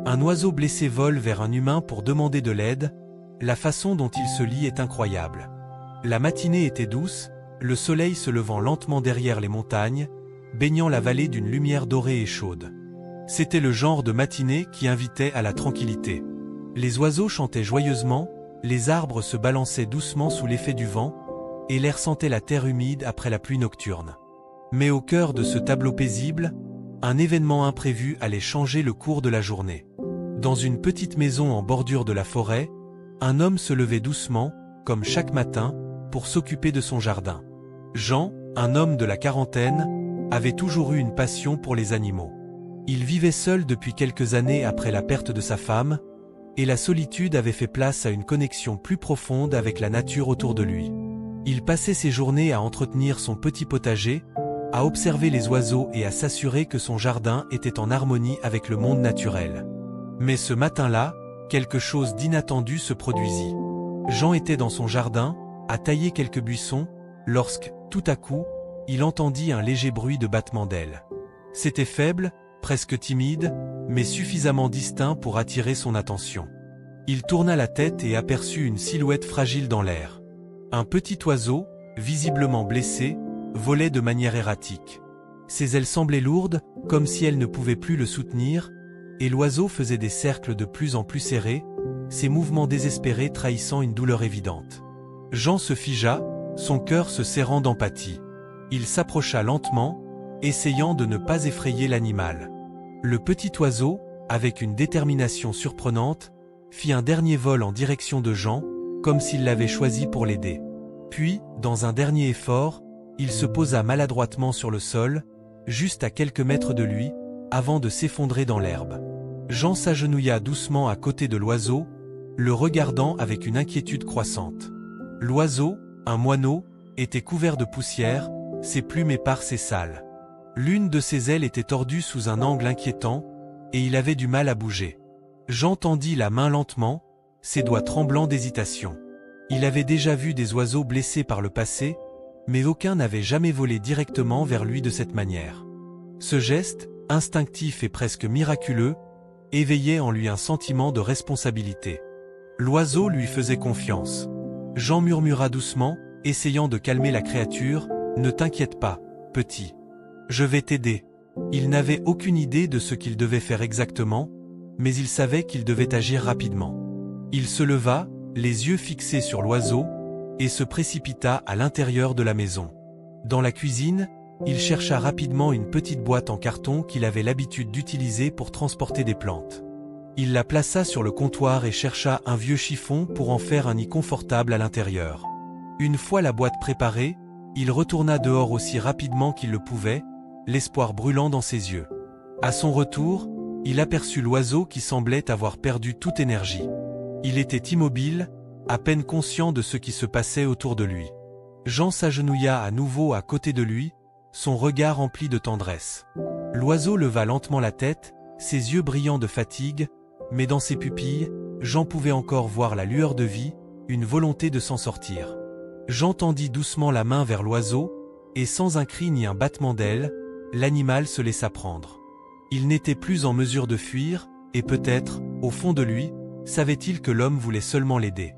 Un oiseau blessé vole vers un humain pour demander de l'aide. La façon dont il se lie est incroyable. La matinée était douce, le soleil se levant lentement derrière les montagnes, baignant la vallée d'une lumière dorée et chaude. C'était le genre de matinée qui invitait à la tranquillité. Les oiseaux chantaient joyeusement, les arbres se balançaient doucement sous l'effet du vent, et l'air sentait la terre humide après la pluie nocturne. Mais au cœur de ce tableau paisible, un événement imprévu allait changer le cours de la journée. Dans une petite maison en bordure de la forêt, un homme se levait doucement, comme chaque matin, pour s'occuper de son jardin. Jean, un homme de la quarantaine, avait toujours eu une passion pour les animaux. Il vivait seul depuis quelques années après la perte de sa femme, et la solitude avait fait place à une connexion plus profonde avec la nature autour de lui. Il passait ses journées à entretenir son petit potager, à observer les oiseaux et à s'assurer que son jardin était en harmonie avec le monde naturel. Mais ce matin-là, quelque chose d'inattendu se produisit. Jean était dans son jardin, à tailler quelques buissons, lorsque, tout à coup, il entendit un léger bruit de battement d'ailes. C'était faible, presque timide, mais suffisamment distinct pour attirer son attention. Il tourna la tête et aperçut une silhouette fragile dans l'air. Un petit oiseau, visiblement blessé, volait de manière erratique. Ses ailes semblaient lourdes, comme si elles ne pouvaient plus le soutenir, et l'oiseau faisait des cercles de plus en plus serrés, ses mouvements désespérés trahissant une douleur évidente. Jean se figea, son cœur se serrant d'empathie. Il s'approcha lentement, essayant de ne pas effrayer l'animal. Le petit oiseau, avec une détermination surprenante, fit un dernier vol en direction de Jean, comme s'il l'avait choisi pour l'aider. Puis, dans un dernier effort, il se posa maladroitement sur le sol, juste à quelques mètres de lui, avant de s'effondrer dans l'herbe. Jean s'agenouilla doucement à côté de l'oiseau, le regardant avec une inquiétude croissante. L'oiseau, un moineau, était couvert de poussière, ses plumes éparses et sales. L'une de ses ailes était tordue sous un angle inquiétant, et il avait du mal à bouger. Jean tendit la main lentement, ses doigts tremblants d'hésitation. Il avait déjà vu des oiseaux blessés par le passé, mais aucun n'avait jamais volé directement vers lui de cette manière. Ce geste, instinctif et presque miraculeux, éveillait en lui un sentiment de responsabilité. L'oiseau lui faisait confiance. Jean murmura doucement, essayant de calmer la créature, « Ne t'inquiète pas, petit. Je vais t'aider. » Il n'avait aucune idée de ce qu'il devait faire exactement, mais il savait qu'il devait agir rapidement. Il se leva, les yeux fixés sur l'oiseau, et se précipita à l'intérieur de la maison. Dans la cuisine, il chercha rapidement une petite boîte en carton qu'il avait l'habitude d'utiliser pour transporter des plantes. Il la plaça sur le comptoir et chercha un vieux chiffon pour en faire un nid confortable à l'intérieur. Une fois la boîte préparée, il retourna dehors aussi rapidement qu'il le pouvait, l'espoir brûlant dans ses yeux. À son retour, il aperçut l'oiseau qui semblait avoir perdu toute énergie. Il était immobile, à peine conscient de ce qui se passait autour de lui. Jean s'agenouilla à nouveau à côté de lui, son regard rempli de tendresse. L'oiseau leva lentement la tête, ses yeux brillants de fatigue, mais dans ses pupilles, Jean pouvait encore voir la lueur de vie, une volonté de s'en sortir. Jean tendit doucement la main vers l'oiseau, et sans un cri ni un battement d'aile, l'animal se laissa prendre. Il n'était plus en mesure de fuir, et peut-être, au fond de lui, savait-il que l'homme voulait seulement l'aider.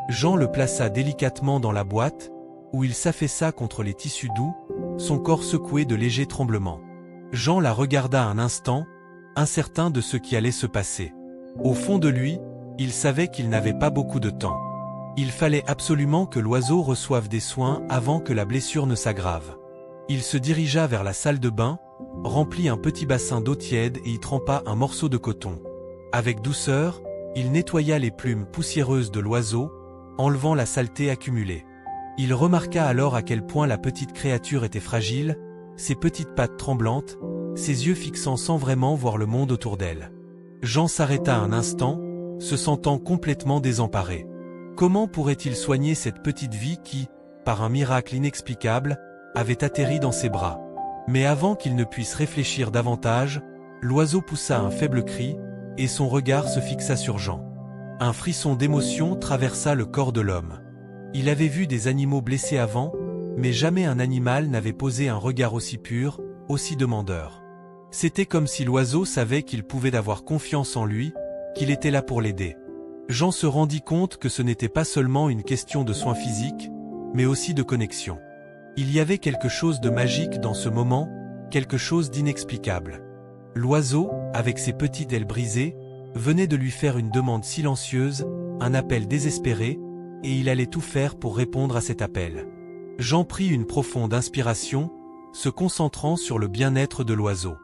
Jean le plaça délicatement dans la boîte, où il s'affaissa contre les tissus doux, son corps secoué de légers tremblements. Jean la regarda un instant, incertain de ce qui allait se passer. Au fond de lui, il savait qu'il n'avait pas beaucoup de temps. Il fallait absolument que l'oiseau reçoive des soins avant que la blessure ne s'aggrave. Il se dirigea vers la salle de bain, remplit un petit bassin d'eau tiède et y trempa un morceau de coton. Avec douceur, il nettoya les plumes poussiéreuses de l'oiseau, enlevant la saleté accumulée. Il remarqua alors à quel point la petite créature était fragile, ses petites pattes tremblantes, ses yeux fixant sans vraiment voir le monde autour d'elle. Jean s'arrêta un instant, se sentant complètement désemparé. Comment pourrait-il soigner cette petite vie qui, par un miracle inexplicable, avait atterri dans ses bras? Mais avant qu'il ne puisse réfléchir davantage, l'oiseau poussa un faible cri, et son regard se fixa sur Jean. Un frisson d'émotion traversa le corps de l'homme. Il avait vu des animaux blessés avant, mais jamais un animal n'avait posé un regard aussi pur, aussi demandeur. C'était comme si l'oiseau savait qu'il pouvait avoir confiance en lui, qu'il était là pour l'aider. Jean se rendit compte que ce n'était pas seulement une question de soins physiques, mais aussi de connexion. Il y avait quelque chose de magique dans ce moment, quelque chose d'inexplicable. L'oiseau, avec ses petites ailes brisées, venait de lui faire une demande silencieuse, un appel désespéré, et il allait tout faire pour répondre à cet appel. Jean prit une profonde inspiration, se concentrant sur le bien-être de l'oiseau.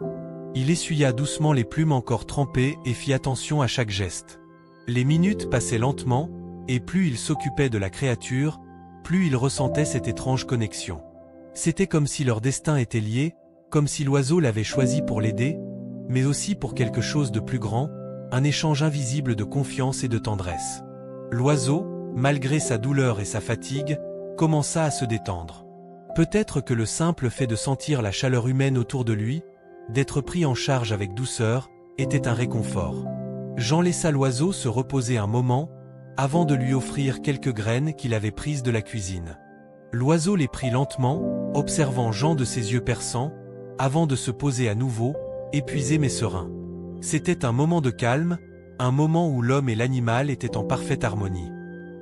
Il essuya doucement les plumes encore trempées et fit attention à chaque geste. Les minutes passaient lentement, et plus il s'occupait de la créature, plus il ressentait cette étrange connexion. C'était comme si leur destin était lié, comme si l'oiseau l'avait choisi pour l'aider, mais aussi pour quelque chose de plus grand, un échange invisible de confiance et de tendresse. L'oiseau, malgré sa douleur et sa fatigue, commença à se détendre. Peut-être que le simple fait de sentir la chaleur humaine autour de lui, d'être pris en charge avec douceur, était un réconfort. Jean laissa l'oiseau se reposer un moment, avant de lui offrir quelques graines qu'il avait prises de la cuisine. L'oiseau les prit lentement, observant Jean de ses yeux perçants, avant de se poser à nouveau, épuisé mais serein. C'était un moment de calme, un moment où l'homme et l'animal étaient en parfaite harmonie.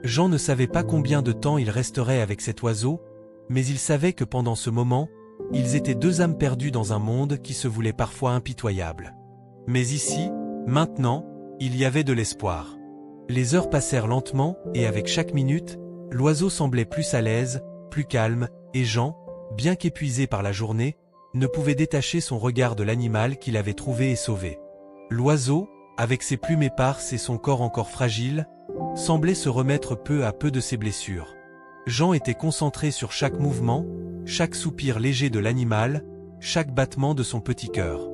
Jean ne savait pas combien de temps il resterait avec cet oiseau, mais il savait que pendant ce moment, ils étaient deux âmes perdues dans un monde qui se voulait parfois impitoyable. Mais ici, maintenant, il y avait de l'espoir. Les heures passèrent lentement, et avec chaque minute, l'oiseau semblait plus à l'aise, plus calme, et Jean, bien qu'épuisé par la journée, ne pouvait détacher son regard de l'animal qu'il avait trouvé et sauvé. L'oiseau, avec ses plumes éparses et son corps encore fragile, semblait se remettre peu à peu de ses blessures. Jean était concentré sur chaque mouvement, chaque soupir léger de l'animal, chaque battement de son petit cœur.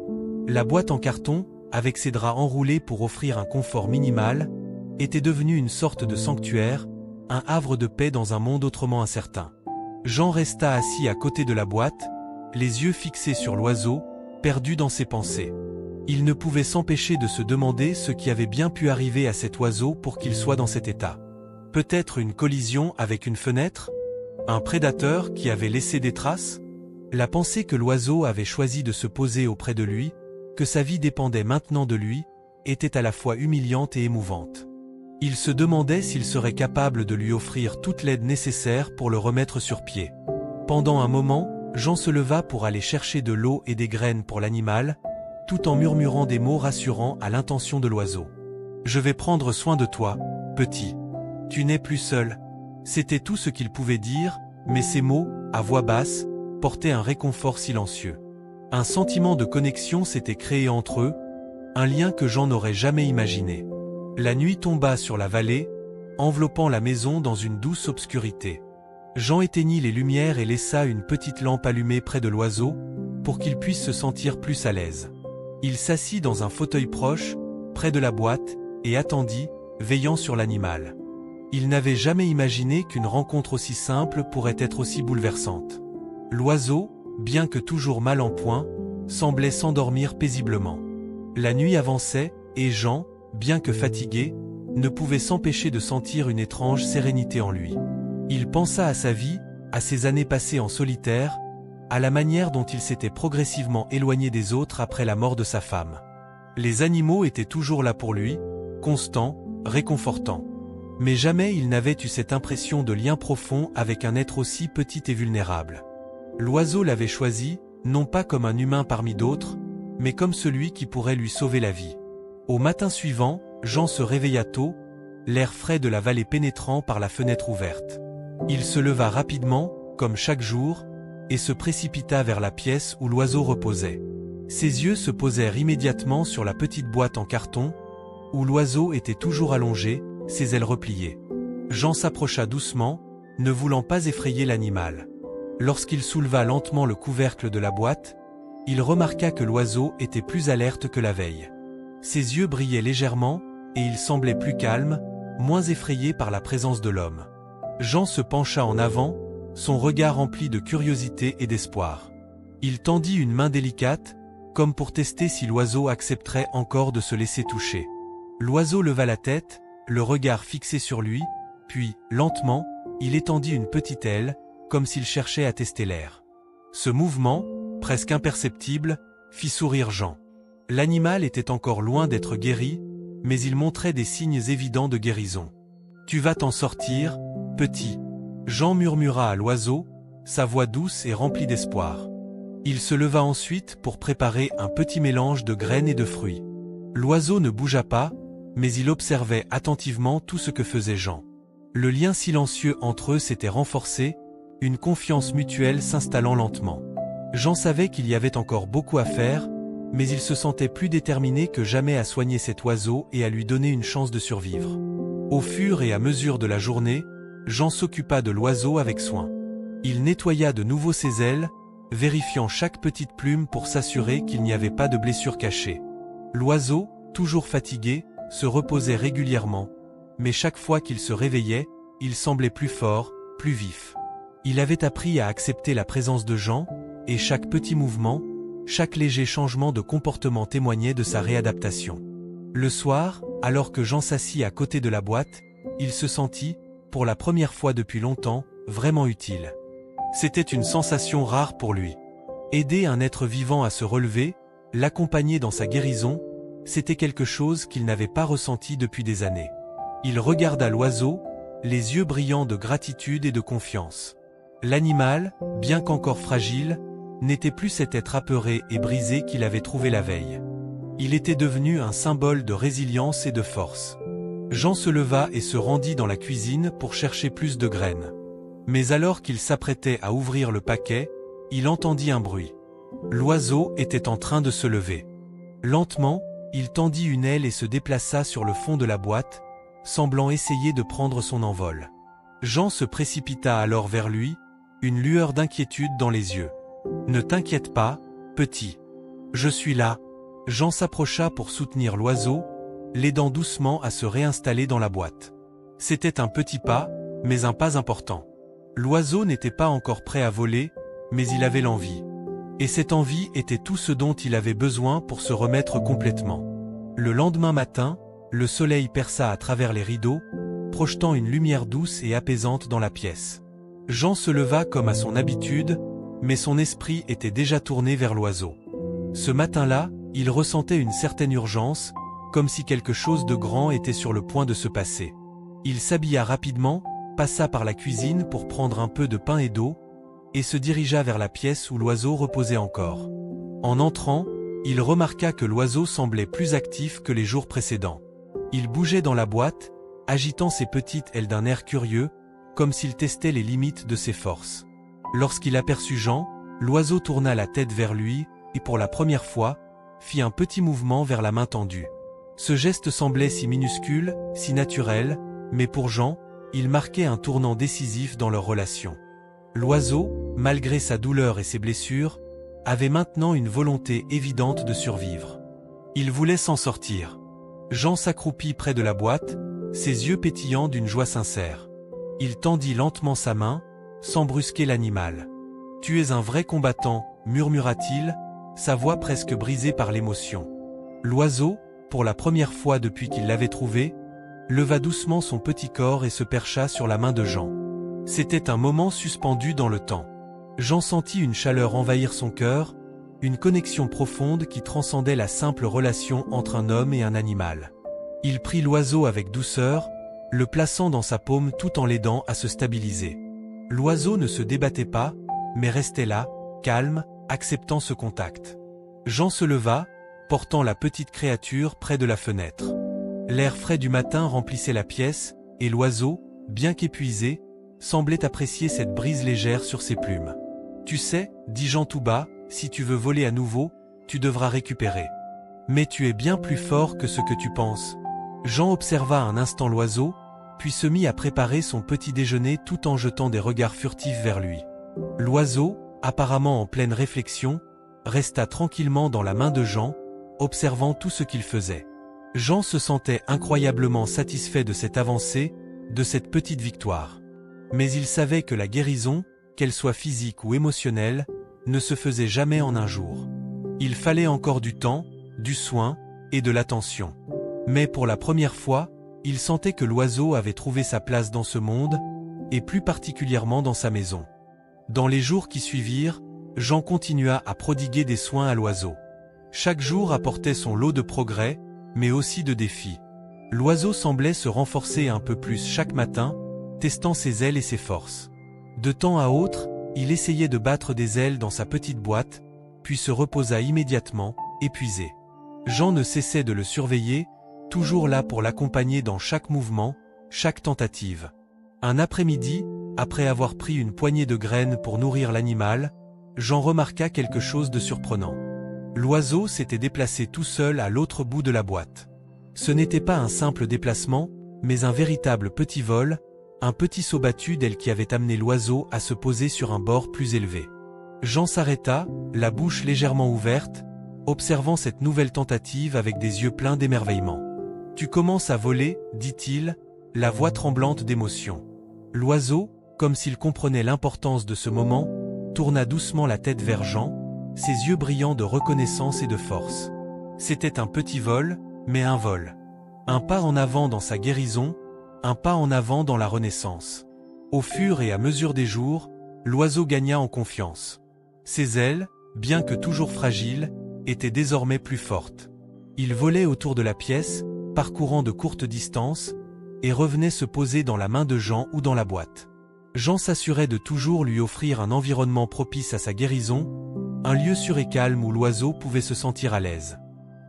La boîte en carton, avec ses draps enroulés pour offrir un confort minimal, était devenue une sorte de sanctuaire, un havre de paix dans un monde autrement incertain. Jean resta assis à côté de la boîte, les yeux fixés sur l'oiseau, perdu dans ses pensées. Il ne pouvait s'empêcher de se demander ce qui avait bien pu arriver à cet oiseau pour qu'il soit dans cet état. Peut-être une collision avec une fenêtre? Un prédateur qui avait laissé des traces? La pensée que l'oiseau avait choisi de se poser auprès de lui, que sa vie dépendait maintenant de lui, était à la fois humiliante et émouvante. Il se demandait s'il serait capable de lui offrir toute l'aide nécessaire pour le remettre sur pied. Pendant un moment, Jean se leva pour aller chercher de l'eau et des graines pour l'animal, tout en murmurant des mots rassurants à l'intention de l'oiseau. « Je vais prendre soin de toi, petit. Tu n'es plus seul. » C'était tout ce qu'il pouvait dire, mais ces mots, à voix basse, portaient un réconfort silencieux. Un sentiment de connexion s'était créé entre eux, un lien que Jean n'aurait jamais imaginé. La nuit tomba sur la vallée, enveloppant la maison dans une douce obscurité. Jean éteignit les lumières et laissa une petite lampe allumée près de l'oiseau, pour qu'il puisse se sentir plus à l'aise. Il s'assit dans un fauteuil proche, près de la boîte, et attendit, veillant sur l'animal. Il n'avait jamais imaginé qu'une rencontre aussi simple pourrait être aussi bouleversante. L'oiseau, bien que toujours mal en point, semblait s'endormir paisiblement. La nuit avançait, et Jean, bien que fatigué, ne pouvait s'empêcher de sentir une étrange sérénité en lui. Il pensa à sa vie, à ses années passées en solitaire, à la manière dont il s'était progressivement éloigné des autres après la mort de sa femme. Les animaux étaient toujours là pour lui, constants, réconfortants. Mais jamais il n'avait eu cette impression de lien profond avec un être aussi petit et vulnérable. L'oiseau l'avait choisi, non pas comme un humain parmi d'autres, mais comme celui qui pourrait lui sauver la vie. Au matin suivant, Jean se réveilla tôt, l'air frais de la vallée pénétrant par la fenêtre ouverte. Il se leva rapidement, comme chaque jour, et se précipita vers la pièce où l'oiseau reposait. Ses yeux se posèrent immédiatement sur la petite boîte en carton, où l'oiseau était toujours allongé, ses ailes repliées. Jean s'approcha doucement, ne voulant pas effrayer l'animal. Lorsqu'il souleva lentement le couvercle de la boîte, il remarqua que l'oiseau était plus alerte que la veille. Ses yeux brillaient légèrement, et il semblait plus calme, moins effrayé par la présence de l'homme. Jean se pencha en avant, son regard rempli de curiosité et d'espoir. Il tendit une main délicate, comme pour tester si l'oiseau accepterait encore de se laisser toucher. L'oiseau leva la tête, le regard fixé sur lui, puis, lentement, il étendit une petite aile, comme s'il cherchait à tester l'air. Ce mouvement, presque imperceptible, fit sourire Jean. L'animal était encore loin d'être guéri, mais il montrait des signes évidents de guérison. « Tu vas t'en sortir, petit. » Jean murmura à l'oiseau, sa voix douce et remplie d'espoir. Il se leva ensuite pour préparer un petit mélange de graines et de fruits. L'oiseau ne bougea pas, mais il observait attentivement tout ce que faisait Jean. Le lien silencieux entre eux s'était renforcé, une confiance mutuelle s'installant lentement. Jean savait qu'il y avait encore beaucoup à faire, mais il se sentait plus déterminé que jamais à soigner cet oiseau et à lui donner une chance de survivre. Au fur et à mesure de la journée, Jean s'occupa de l'oiseau avec soin. Il nettoya de nouveau ses ailes, vérifiant chaque petite plume pour s'assurer qu'il n'y avait pas de blessure cachée. L'oiseau, toujours fatigué, se reposait régulièrement, mais chaque fois qu'il se réveillait, il semblait plus fort, plus vif. Il avait appris à accepter la présence de Jean, et chaque petit mouvement, chaque léger changement de comportement témoignait de sa réadaptation. Le soir, alors que Jean s'assit à côté de la boîte, il se sentit, pour la première fois depuis longtemps, vraiment utile. C'était une sensation rare pour lui. Aider un être vivant à se relever, l'accompagner dans sa guérison, c'était quelque chose qu'il n'avait pas ressenti depuis des années. Il regarda l'oiseau, les yeux brillants de gratitude et de confiance. L'animal, bien qu'encore fragile, n'était plus cet être apeuré et brisé qu'il avait trouvé la veille. Il était devenu un symbole de résilience et de force. Jean se leva et se rendit dans la cuisine pour chercher plus de graines. Mais alors qu'il s'apprêtait à ouvrir le paquet, il entendit un bruit. L'oiseau était en train de se lever. Lentement, il tendit une aile et se déplaça sur le fond de la boîte, semblant essayer de prendre son envol. Jean se précipita alors vers lui, une lueur d'inquiétude dans les yeux. « Ne t'inquiète pas, petit. Je suis là. » Jean s'approcha pour soutenir l'oiseau, l'aidant doucement à se réinstaller dans la boîte. C'était un petit pas, mais un pas important. L'oiseau n'était pas encore prêt à voler, mais il avait l'envie. Et cette envie était tout ce dont il avait besoin pour se remettre complètement. Le lendemain matin, le soleil perça à travers les rideaux, projetant une lumière douce et apaisante dans la pièce. Jean se leva comme à son habitude, mais son esprit était déjà tourné vers l'oiseau. Ce matin-là, il ressentait une certaine urgence, comme si quelque chose de grand était sur le point de se passer. Il s'habilla rapidement, passa par la cuisine pour prendre un peu de pain et d'eau, et se dirigea vers la pièce où l'oiseau reposait encore. En entrant, il remarqua que l'oiseau semblait plus actif que les jours précédents. Il bougeait dans la boîte, agitant ses petites ailes d'un air curieux, comme s'il testait les limites de ses forces. Lorsqu'il aperçut Jean, l'oiseau tourna la tête vers lui, et pour la première fois, fit un petit mouvement vers la main tendue. Ce geste semblait si minuscule, si naturel, mais pour Jean, il marquait un tournant décisif dans leur relation. L'oiseau, malgré sa douleur et ses blessures, avait maintenant une volonté évidente de survivre. Il voulait s'en sortir. Jean s'accroupit près de la boîte, ses yeux pétillants d'une joie sincère. Il tendit lentement sa main, sans brusquer l'animal. « Tu es un vrai combattant », murmura-t-il, sa voix presque brisée par l'émotion. L'oiseau, pour la première fois depuis qu'il l'avait trouvé, leva doucement son petit corps et se percha sur la main de Jean. C'était un moment suspendu dans le temps. Jean sentit une chaleur envahir son cœur, une connexion profonde qui transcendait la simple relation entre un homme et un animal. Il prit l'oiseau avec douceur, le plaçant dans sa paume tout en l'aidant à se stabiliser. L'oiseau ne se débattait pas, mais restait là, calme, acceptant ce contact. Jean se leva, portant la petite créature près de la fenêtre. L'air frais du matin remplissait la pièce, et l'oiseau, bien qu'épuisé, semblait apprécier cette brise légère sur ses plumes. « Tu sais, dit Jean tout bas, si tu veux voler à nouveau, tu devras récupérer. Mais tu es bien plus fort que ce que tu penses. » Jean observa un instant l'oiseau, puis se mit à préparer son petit déjeuner tout en jetant des regards furtifs vers lui. L'oiseau, apparemment en pleine réflexion, resta tranquillement dans la main de Jean, observant tout ce qu'il faisait. Jean se sentait incroyablement satisfait de cette avancée, de cette petite victoire. Mais il savait que la guérison, qu'elle soit physique ou émotionnelle, ne se faisait jamais en un jour. Il fallait encore du temps, du soin et de l'attention. Mais pour la première fois, il sentait que l'oiseau avait trouvé sa place dans ce monde, et plus particulièrement dans sa maison. Dans les jours qui suivirent, Jean continua à prodiguer des soins à l'oiseau. Chaque jour apportait son lot de progrès, mais aussi de défis. L'oiseau semblait se renforcer un peu plus chaque matin, testant ses ailes et ses forces. De temps à autre, il essayait de battre des ailes dans sa petite boîte, puis se reposa immédiatement, épuisé. Jean ne cessait de le surveiller, toujours là pour l'accompagner dans chaque mouvement, chaque tentative. Un après-midi, après avoir pris une poignée de graines pour nourrir l'animal, Jean remarqua quelque chose de surprenant. L'oiseau s'était déplacé tout seul à l'autre bout de la boîte. Ce n'était pas un simple déplacement, mais un véritable petit vol, un petit saut battu d'aile qui avait amené l'oiseau à se poser sur un bord plus élevé. Jean s'arrêta, la bouche légèrement ouverte, observant cette nouvelle tentative avec des yeux pleins d'émerveillement. « Tu commences à voler, dit-il, la voix tremblante d'émotion. » L'oiseau, comme s'il comprenait l'importance de ce moment, tourna doucement la tête vers Jean, ses yeux brillants de reconnaissance et de force. C'était un petit vol, mais un vol. Un pas en avant dans sa guérison, un pas en avant dans la renaissance. Au fur et à mesure des jours, l'oiseau gagna en confiance. Ses ailes, bien que toujours fragiles, étaient désormais plus fortes. Il volait autour de la pièce, parcourant de courtes distances, et revenait se poser dans la main de Jean ou dans la boîte. Jean s'assurait de toujours lui offrir un environnement propice à sa guérison, un lieu sûr et calme où l'oiseau pouvait se sentir à l'aise.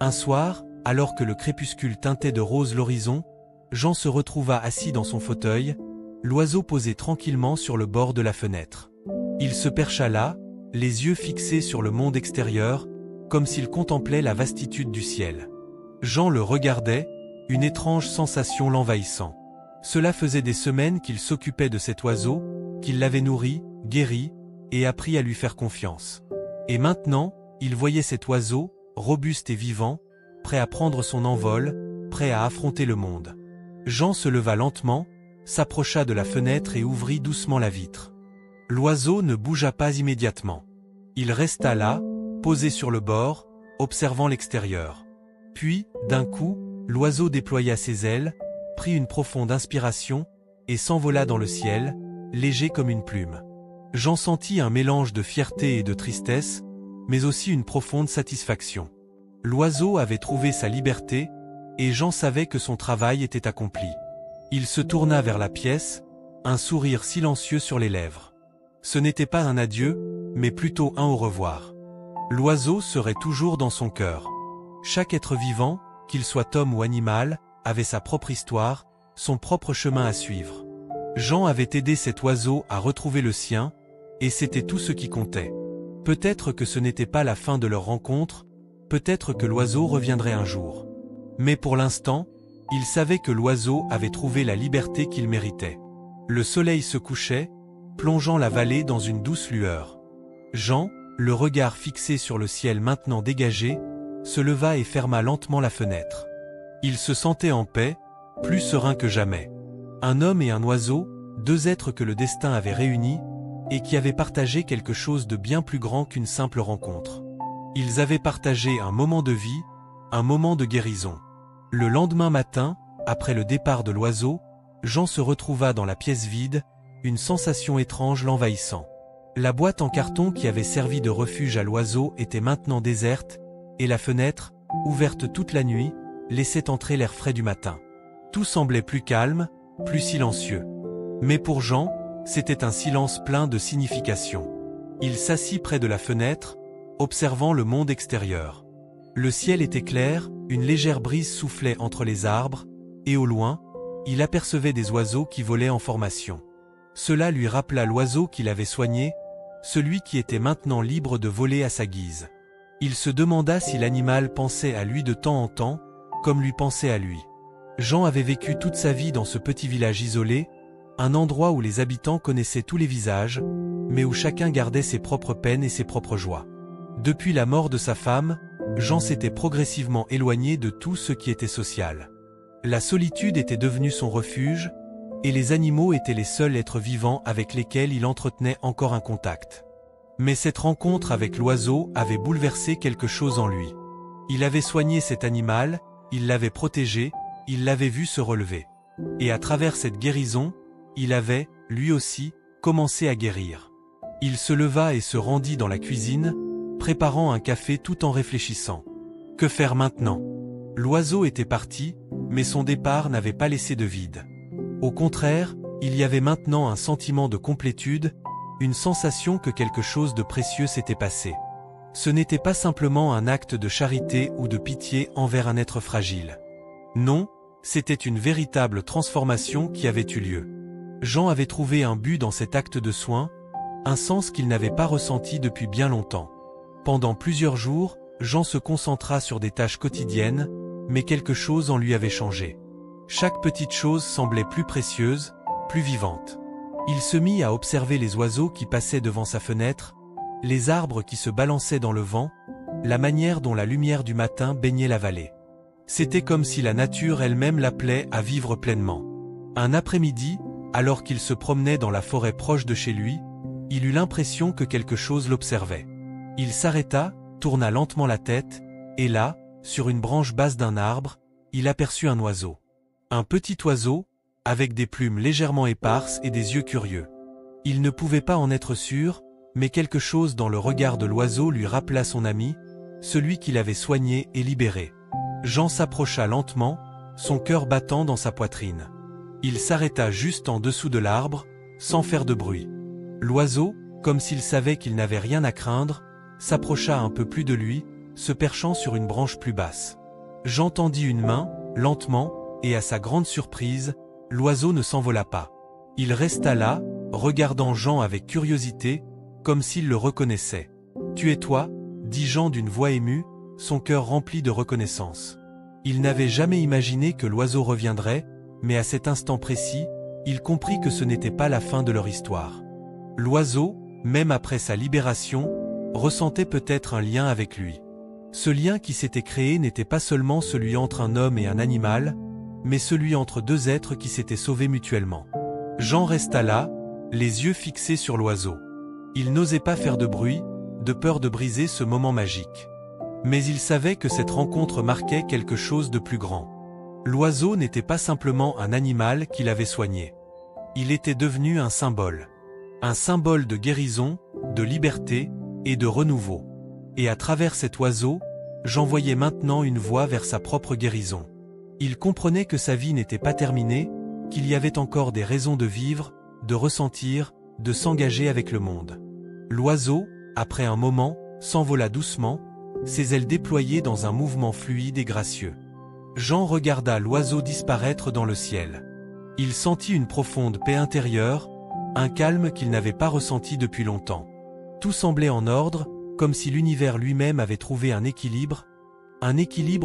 Un soir, alors que le crépuscule teintait de rose l'horizon, Jean se retrouva assis dans son fauteuil, l'oiseau posé tranquillement sur le bord de la fenêtre. Il se percha là, les yeux fixés sur le monde extérieur, comme s'il contemplait la vastitude du ciel. Jean le regardait, une étrange sensation l'envahissant. Cela faisait des semaines qu'il s'occupait de cet oiseau, qu'il l'avait nourri, guéri, et appris à lui faire confiance. Et maintenant, il voyait cet oiseau, robuste et vivant, prêt à prendre son envol, prêt à affronter le monde. Jean se leva lentement, s'approcha de la fenêtre et ouvrit doucement la vitre. L'oiseau ne bougea pas immédiatement. Il resta là, posé sur le bord, observant l'extérieur. Puis, d'un coup, l'oiseau déploya ses ailes, prit une profonde inspiration, et s'envola dans le ciel, léger comme une plume. Jean sentit un mélange de fierté et de tristesse, mais aussi une profonde satisfaction. L'oiseau avait trouvé sa liberté, et Jean savait que son travail était accompli. Il se tourna vers la pièce, un sourire silencieux sur les lèvres. Ce n'était pas un adieu, mais plutôt un au revoir. L'oiseau serait toujours dans son cœur. Chaque être vivant, qu'il soit homme ou animal, avait sa propre histoire, son propre chemin à suivre. Jean avait aidé cet oiseau à retrouver le sien, et c'était tout ce qui comptait. Peut-être que ce n'était pas la fin de leur rencontre, peut-être que l'oiseau reviendrait un jour. Mais pour l'instant, il savait que l'oiseau avait trouvé la liberté qu'il méritait. Le soleil se couchait, plongeant la vallée dans une douce lueur. Jean, le regard fixé sur le ciel maintenant dégagé, se leva et ferma lentement la fenêtre. Il se sentait en paix, plus serein que jamais. Un homme et un oiseau, deux êtres que le destin avait réunis, et qui avaient partagé quelque chose de bien plus grand qu'une simple rencontre. Ils avaient partagé un moment de vie, un moment de guérison. Le lendemain matin, après le départ de l'oiseau, Jean se retrouva dans la pièce vide, une sensation étrange l'envahissant. La boîte en carton qui avait servi de refuge à l'oiseau était maintenant déserte, et la fenêtre, ouverte toute la nuit, laissait entrer l'air frais du matin. Tout semblait plus calme, plus silencieux. Mais pour Jean, c'était un silence plein de signification. Il s'assit près de la fenêtre, observant le monde extérieur. Le ciel était clair, une légère brise soufflait entre les arbres, et au loin, il apercevait des oiseaux qui volaient en formation. Cela lui rappela l'oiseau qu'il avait soigné, celui qui était maintenant libre de voler à sa guise. Il se demanda si l'animal pensait à lui de temps en temps, comme lui pensait à lui. Jean avait vécu toute sa vie dans ce petit village isolé, un endroit où les habitants connaissaient tous les visages, mais où chacun gardait ses propres peines et ses propres joies. Depuis la mort de sa femme, Jean s'était progressivement éloigné de tout ce qui était social. La solitude était devenue son refuge, et les animaux étaient les seuls êtres vivants avec lesquels il entretenait encore un contact. Mais cette rencontre avec l'oiseau avait bouleversé quelque chose en lui. Il avait soigné cet animal, il l'avait protégé, il l'avait vu se relever. Et à travers cette guérison, il avait, lui aussi, commencé à guérir. Il se leva et se rendit dans la cuisine, préparant un café tout en réfléchissant. Que faire maintenant? L'oiseau était parti, mais son départ n'avait pas laissé de vide. Au contraire, il y avait maintenant un sentiment de complétude, une sensation que quelque chose de précieux s'était passé. Ce n'était pas simplement un acte de charité ou de pitié envers un être fragile. Non, c'était une véritable transformation qui avait eu lieu. Jean avait trouvé un but dans cet acte de soin, un sens qu'il n'avait pas ressenti depuis bien longtemps. Pendant plusieurs jours, Jean se concentra sur des tâches quotidiennes, mais quelque chose en lui avait changé. Chaque petite chose semblait plus précieuse, plus vivante. Il se mit à observer les oiseaux qui passaient devant sa fenêtre, les arbres qui se balançaient dans le vent, la manière dont la lumière du matin baignait la vallée. C'était comme si la nature elle-même l'appelait à vivre pleinement. Un après-midi, alors qu'il se promenait dans la forêt proche de chez lui, il eut l'impression que quelque chose l'observait. Il s'arrêta, tourna lentement la tête, et là, sur une branche basse d'un arbre, il aperçut un oiseau. Un petit oiseau, avec des plumes légèrement éparses et des yeux curieux. Il ne pouvait pas en être sûr, mais quelque chose dans le regard de l'oiseau lui rappela son ami, celui qu'il avait soigné et libéré. Jean s'approcha lentement, son cœur battant dans sa poitrine. Il s'arrêta juste en dessous de l'arbre, sans faire de bruit. L'oiseau, comme s'il savait qu'il n'avait rien à craindre, s'approcha un peu plus de lui, se perchant sur une branche plus basse. Jean tendit une main, lentement, et à sa grande surprise, l'oiseau ne s'envola pas. Il resta là, regardant Jean avec curiosité, comme s'il le reconnaissait. « Tu es toi » dit Jean d'une voix émue, son cœur rempli de reconnaissance. Il n'avait jamais imaginé que l'oiseau reviendrait, mais à cet instant précis, il comprit que ce n'était pas la fin de leur histoire. L'oiseau, même après sa libération, ressentait peut-être un lien avec lui. Ce lien qui s'était créé n'était pas seulement celui entre un homme et un animal, mais celui entre deux êtres qui s'étaient sauvés mutuellement. Jean resta là, les yeux fixés sur l'oiseau. Il n'osait pas faire de bruit, de peur de briser ce moment magique. Mais il savait que cette rencontre marquait quelque chose de plus grand. L'oiseau n'était pas simplement un animal qu'il avait soigné. Il était devenu un symbole. Un symbole de guérison, de liberté et de renouveau. Et à travers cet oiseau, Jean voyait maintenant une voie vers sa propre guérison. Il comprenait que sa vie n'était pas terminée, qu'il y avait encore des raisons de vivre, de ressentir, de s'engager avec le monde. L'oiseau, après un moment, s'envola doucement, ses ailes déployées dans un mouvement fluide et gracieux. Jean regarda l'oiseau disparaître dans le ciel. Il sentit une profonde paix intérieure, un calme qu'il n'avait pas ressenti depuis longtemps. Tout semblait en ordre, comme si l'univers lui-même avait trouvé un équilibre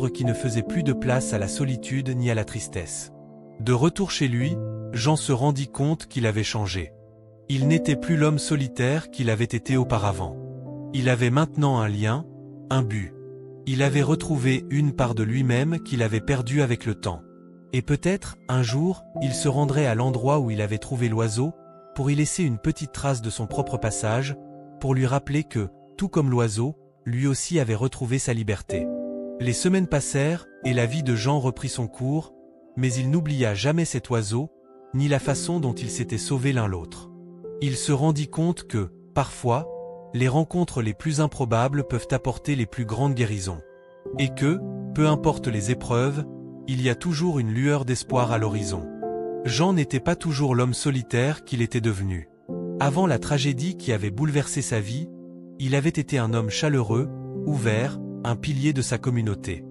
qui ne faisait plus de place à la solitude ni à la tristesse. De retour chez lui, Jean se rendit compte qu'il avait changé. Il n'était plus l'homme solitaire qu'il avait été auparavant. Il avait maintenant un lien, un but. Il avait retrouvé une part de lui-même qu'il avait perdue avec le temps. Et peut-être, un jour, il se rendrait à l'endroit où il avait trouvé l'oiseau, pour y laisser une petite trace de son propre passage, pour lui rappeler que, tout comme l'oiseau, lui aussi avait retrouvé sa liberté. Les semaines passèrent, et la vie de Jean reprit son cours, mais il n'oublia jamais cet oiseau, ni la façon dont ils s'étaient sauvés l'un l'autre. Il se rendit compte que, parfois, les rencontres les plus improbables peuvent apporter les plus grandes guérisons. Et que, peu importe les épreuves, il y a toujours une lueur d'espoir à l'horizon. Jean n'était pas toujours l'homme solitaire qu'il était devenu. Avant la tragédie qui avait bouleversé sa vie, il avait été un homme chaleureux, ouvert, un pilier de sa communauté.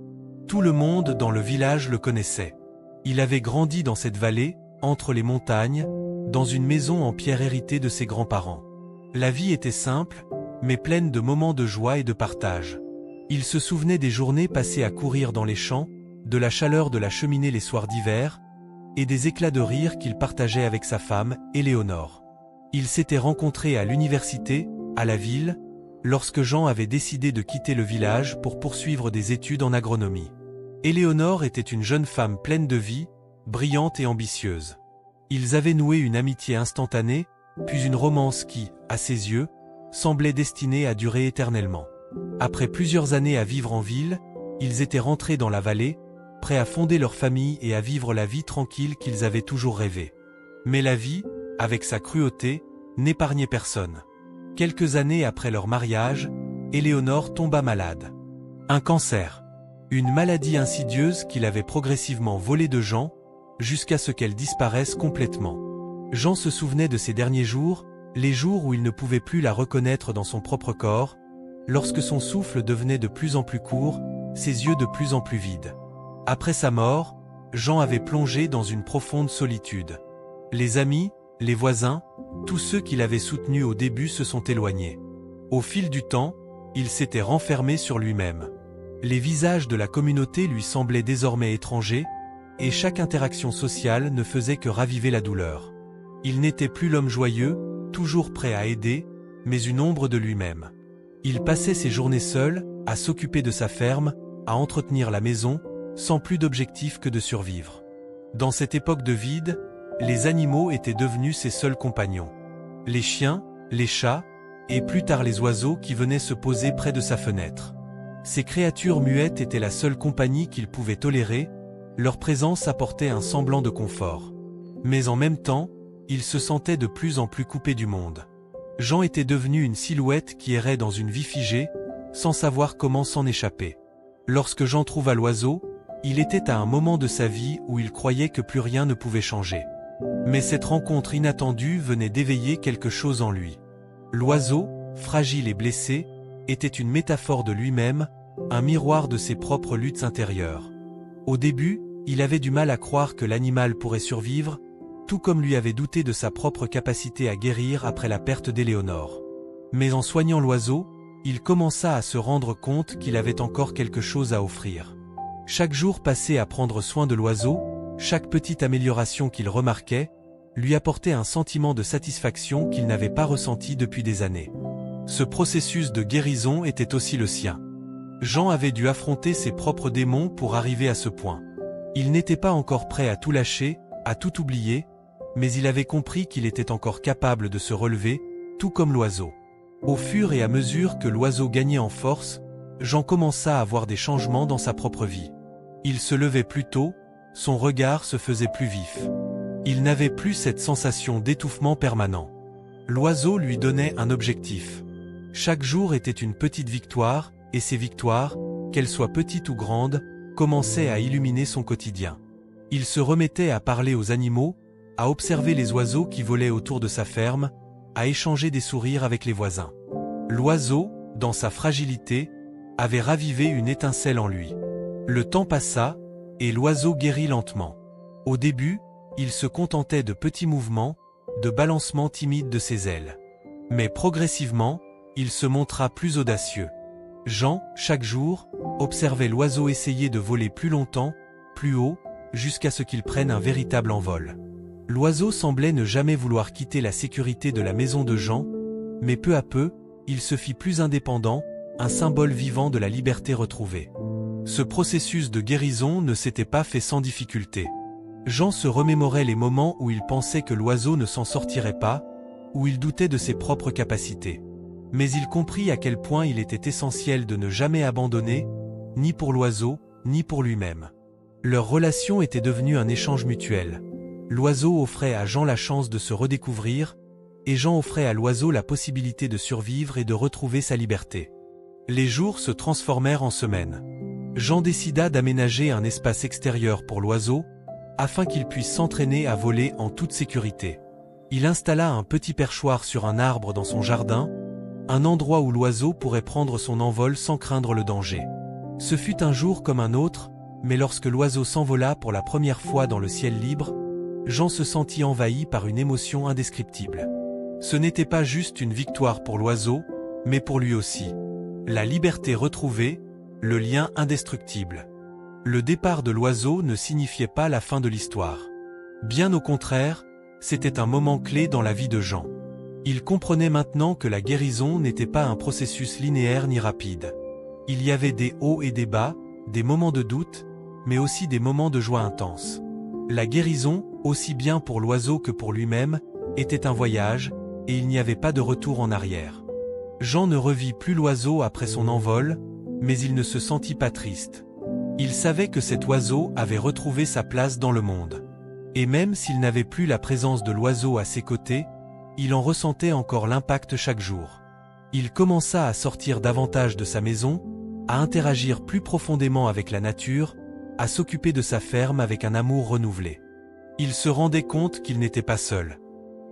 Tout le monde dans le village le connaissait. Il avait grandi dans cette vallée, entre les montagnes, dans une maison en pierre héritée de ses grands-parents. La vie était simple, mais pleine de moments de joie et de partage. Il se souvenait des journées passées à courir dans les champs, de la chaleur de la cheminée les soirs d'hiver, et des éclats de rire qu'il partageait avec sa femme, Éléonore. Ils s'étaient rencontrés à l'université, à la ville, lorsque Jean avait décidé de quitter le village pour poursuivre des études en agronomie. Éléonore était une jeune femme pleine de vie, brillante et ambitieuse. Ils avaient noué une amitié instantanée, puis une romance qui, à ses yeux, semblait destinée à durer éternellement. Après plusieurs années à vivre en ville, ils étaient rentrés dans la vallée, prêts à fonder leur famille et à vivre la vie tranquille qu'ils avaient toujours rêvé. Mais la vie, avec sa cruauté, n'épargnait personne. Quelques années après leur mariage, Éléonore tomba malade. Un cancer. Une maladie insidieuse qu'il avait progressivement volée de Jean, jusqu'à ce qu'elle disparaisse complètement. Jean se souvenait de ces derniers jours, les jours où il ne pouvait plus la reconnaître dans son propre corps, lorsque son souffle devenait de plus en plus court, ses yeux de plus en plus vides. Après sa mort, Jean avait plongé dans une profonde solitude. Les amis, les voisins, tous ceux qui l'avaient soutenu au début se sont éloignés. Au fil du temps, il s'était renfermé sur lui-même. Les visages de la communauté lui semblaient désormais étrangers, et chaque interaction sociale ne faisait que raviver la douleur. Il n'était plus l'homme joyeux, toujours prêt à aider, mais une ombre de lui-même. Il passait ses journées seul, à s'occuper de sa ferme, à entretenir la maison, sans plus d'objectif que de survivre. Dans cette époque de vide, les animaux étaient devenus ses seuls compagnons. Les chiens, les chats, et plus tard les oiseaux qui venaient se poser près de sa fenêtre. Ces créatures muettes étaient la seule compagnie qu'il pouvait tolérer, leur présence apportait un semblant de confort. Mais en même temps, il se sentait de plus en plus coupé du monde. Jean était devenu une silhouette qui errait dans une vie figée, sans savoir comment s'en échapper. Lorsque Jean trouva l'oiseau, il était à un moment de sa vie où il croyait que plus rien ne pouvait changer. Mais cette rencontre inattendue venait d'éveiller quelque chose en lui. L'oiseau, fragile et blessé, était une métaphore de lui-même, un miroir de ses propres luttes intérieures. Au début, il avait du mal à croire que l'animal pourrait survivre, tout comme lui avait douté de sa propre capacité à guérir après la perte d'Éléonore. Mais en soignant l'oiseau, il commença à se rendre compte qu'il avait encore quelque chose à offrir. Chaque jour passé à prendre soin de l'oiseau, chaque petite amélioration qu'il remarquait, lui apportait un sentiment de satisfaction qu'il n'avait pas ressenti depuis des années. Ce processus de guérison était aussi le sien. Jean avait dû affronter ses propres démons pour arriver à ce point. Il n'était pas encore prêt à tout lâcher, à tout oublier, mais il avait compris qu'il était encore capable de se relever, tout comme l'oiseau. Au fur et à mesure que l'oiseau gagnait en force, Jean commença à voir des changements dans sa propre vie. Il se levait plus tôt, son regard se faisait plus vif. Il n'avait plus cette sensation d'étouffement permanent. L'oiseau lui donnait un objectif. Chaque jour était une petite victoire, et ces victoires, qu'elles soient petites ou grandes, commençaient à illuminer son quotidien. Il se remettait à parler aux animaux, à observer les oiseaux qui volaient autour de sa ferme, à échanger des sourires avec les voisins. L'oiseau, dans sa fragilité, avait ravivé une étincelle en lui. Le temps passa, et l'oiseau guérit lentement. Au début, il se contentait de petits mouvements, de balancements timides de ses ailes. Mais progressivement, il se montra plus audacieux. Jean, chaque jour, observait l'oiseau essayer de voler plus longtemps, plus haut, jusqu'à ce qu'il prenne un véritable envol. L'oiseau semblait ne jamais vouloir quitter la sécurité de la maison de Jean, mais peu à peu, il se fit plus indépendant, un symbole vivant de la liberté retrouvée. Ce processus de guérison ne s'était pas fait sans difficulté. Jean se remémorait les moments où il pensait que l'oiseau ne s'en sortirait pas, où il doutait de ses propres capacités. Mais il comprit à quel point il était essentiel de ne jamais abandonner, ni pour l'oiseau, ni pour lui-même. Leur relation était devenue un échange mutuel. L'oiseau offrait à Jean la chance de se redécouvrir, et Jean offrait à l'oiseau la possibilité de survivre et de retrouver sa liberté. Les jours se transformèrent en semaines. Jean décida d'aménager un espace extérieur pour l'oiseau, afin qu'il puisse s'entraîner à voler en toute sécurité. Il installa un petit perchoir sur un arbre dans son jardin, un endroit où l'oiseau pourrait prendre son envol sans craindre le danger. Ce fut un jour comme un autre, mais lorsque l'oiseau s'envola pour la première fois dans le ciel libre, Jean se sentit envahi par une émotion indescriptible. Ce n'était pas juste une victoire pour l'oiseau, mais pour lui aussi. La liberté retrouvée, le lien indestructible. Le départ de l'oiseau ne signifiait pas la fin de l'histoire. Bien au contraire, c'était un moment clé dans la vie de Jean. Il comprenait maintenant que la guérison n'était pas un processus linéaire ni rapide. Il y avait des hauts et des bas, des moments de doute, mais aussi des moments de joie intense. La guérison, aussi bien pour l'oiseau que pour lui-même, était un voyage, et il n'y avait pas de retour en arrière. Jean ne revit plus l'oiseau après son envol, mais il ne se sentit pas triste. Il savait que cet oiseau avait retrouvé sa place dans le monde. Et même s'il n'avait plus la présence de l'oiseau à ses côtés, il en ressentait encore l'impact chaque jour. Il commença à sortir davantage de sa maison, à interagir plus profondément avec la nature, à s'occuper de sa ferme avec un amour renouvelé. Il se rendait compte qu'il n'était pas seul.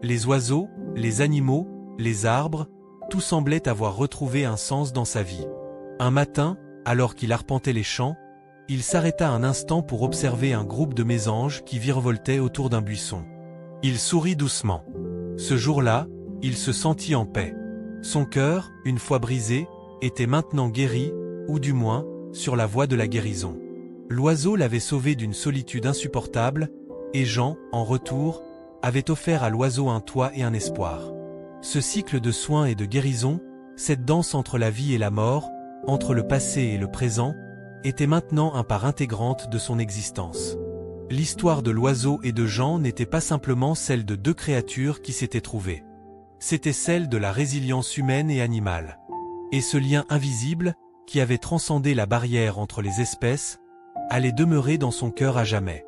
Les oiseaux, les animaux, les arbres, tout semblait avoir retrouvé un sens dans sa vie. Un matin, alors qu'il arpentait les champs, il s'arrêta un instant pour observer un groupe de mésanges qui virevoltaient autour d'un buisson. Il sourit doucement. Ce jour-là, il se sentit en paix. Son cœur, une fois brisé, était maintenant guéri, ou du moins, sur la voie de la guérison. L'oiseau l'avait sauvé d'une solitude insupportable, et Jean, en retour, avait offert à l'oiseau un toit et un espoir. Ce cycle de soins et de guérison, cette danse entre la vie et la mort, entre le passé et le présent, était maintenant une part intégrante de son existence. L'histoire de l'oiseau et de Jean n'était pas simplement celle de deux créatures qui s'étaient trouvées. C'était celle de la résilience humaine et animale. Et ce lien invisible, qui avait transcendé la barrière entre les espèces, allait demeurer dans son cœur à jamais.